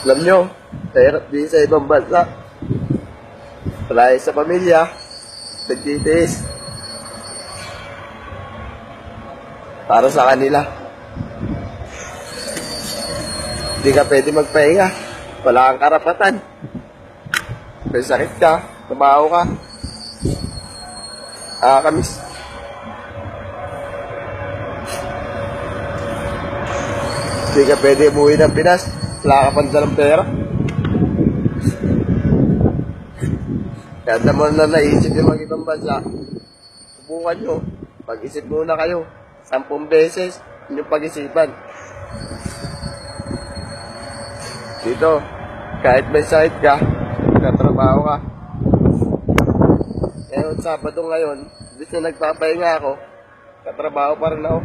Alam nyo, mahirap din sa ibang bansa. Palaya sa pamilya, nagtitiis. Para sa kanila. Hindi ka pwede magpahinga. Wala kang karapatan. May sakit ka, tumaho ka. Kamis. Hindi ka pwede umuwi ng Pinas. Wala ka pang dalang pera. Kaya mo na naisip yung mga ibang bansa. Subukan nyo. Pag-isip muna kayo. 10 beses yung pag-isipan. Dito, kahit may sakit ka, nagtatrabaho ka. Ngayon, Sabado ngayon, bis na nagpapahinga ako, katrabaho pa rin ako.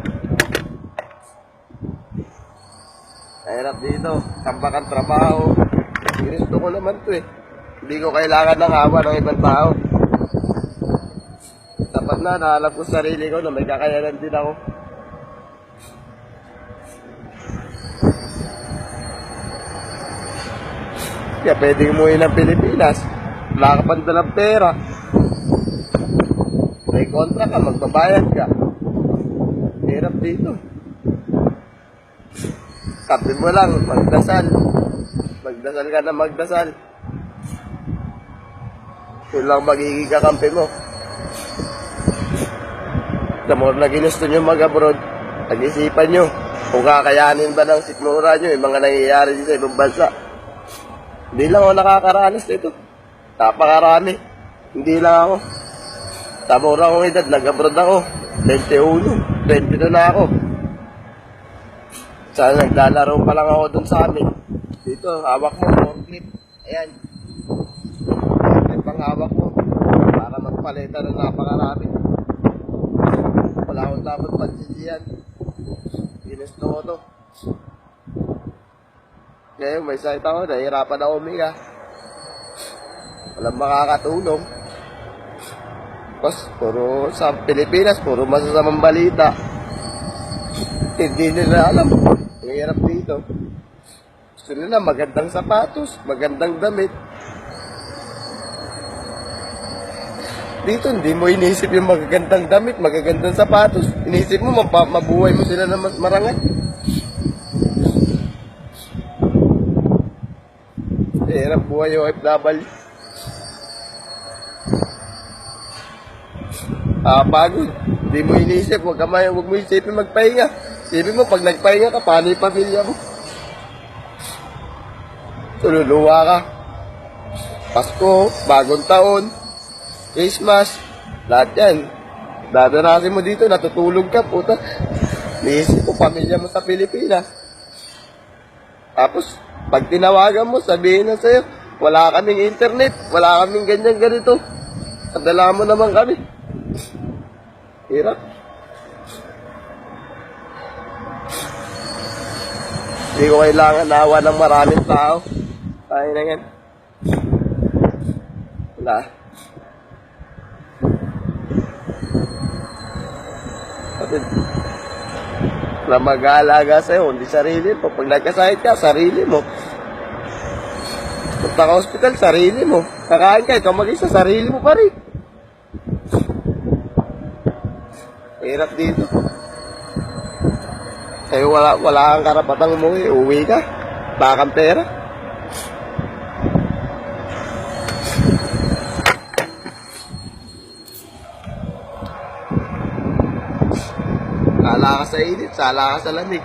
Mahirap dito, tambak ang trabaho. Ginusto ko naman to eh. Hindi ko kailangan ng hawa ng ibang tao. Dapat na, nahalap ko sa sarili ko na may kakayanan din ako. Kaya pwedeng umuwi ng Pilipinas. Wala ka pang dalang pera. May kontra ka, magbabayad ka. Hirap dito. Kape mo lang, magdasal. Magdasal ka na magdasal. Yun lang magiging kakampi mo. The more na ginusto nyo mag-abroad, pag-isipan nyo kung kakayanin ba ng sikmura nyo yung mga nangyayari sa ibang bansa. Hindi lang ako nakakaranas nito. Napakarami. Hindi lang ako. Sa mura akong edad, nag-abroad ako. 21, 22 na ako. Sana naglalaro pa lang ako dun sa amin. Dito, hawak mo, forklift. Ayan. May panghawak mo. Para magpaleta ng napakarami. Wala akong dapat pagsisiyan. Ginusto ko to. Ngayon, may sakit ako, nahihirapan ako umiga. Walang makakatulong. Tapos, puro sa Pilipinas, puro masasamang balita. Hindi nila alam. Nangyarap dito. Gusto nila magandang sapatos, magandang damit. Dito, hindi mo inisip yung magagandang damit, magagandang sapatos. Inisip mo, mabuhay mo sila na mas marangal. Hirap buhay yung OFW. Pagod. Hindi mo inisip. Huwag mo isipin magpahinga. Isipin mo, pag nagpahinga ka, paano yung pamilya mo? Tululuwa ka. Pasko, bagong taon, Christmas, lahat yan. Dadanasin mo dito, natutulog ka, puta. Niisip mo, pamilya mo sa Pilipinas. Tapos, pag tinawagan mo, sabihin na sa'yo, wala kaming internet, wala kaming ganyan ganito. Padala mo naman kami. Hirap. Hindi ko kailangan nawa ng maraming tao. Tayo na yan. Wala. Kapit. Na mag-aalaga sa'yo, hindi sarili mo. Pag nagkasakit ka, sarili mo. Punta ka hospital, sarili mo. Kakain ka, ikaw mag-isa, sarili mo pa rin. Hirap dito. Kaya wala kang karapatang umuwi. Uwi ka. Bakang pera. Sala ka sa init, sala ka sa lamig.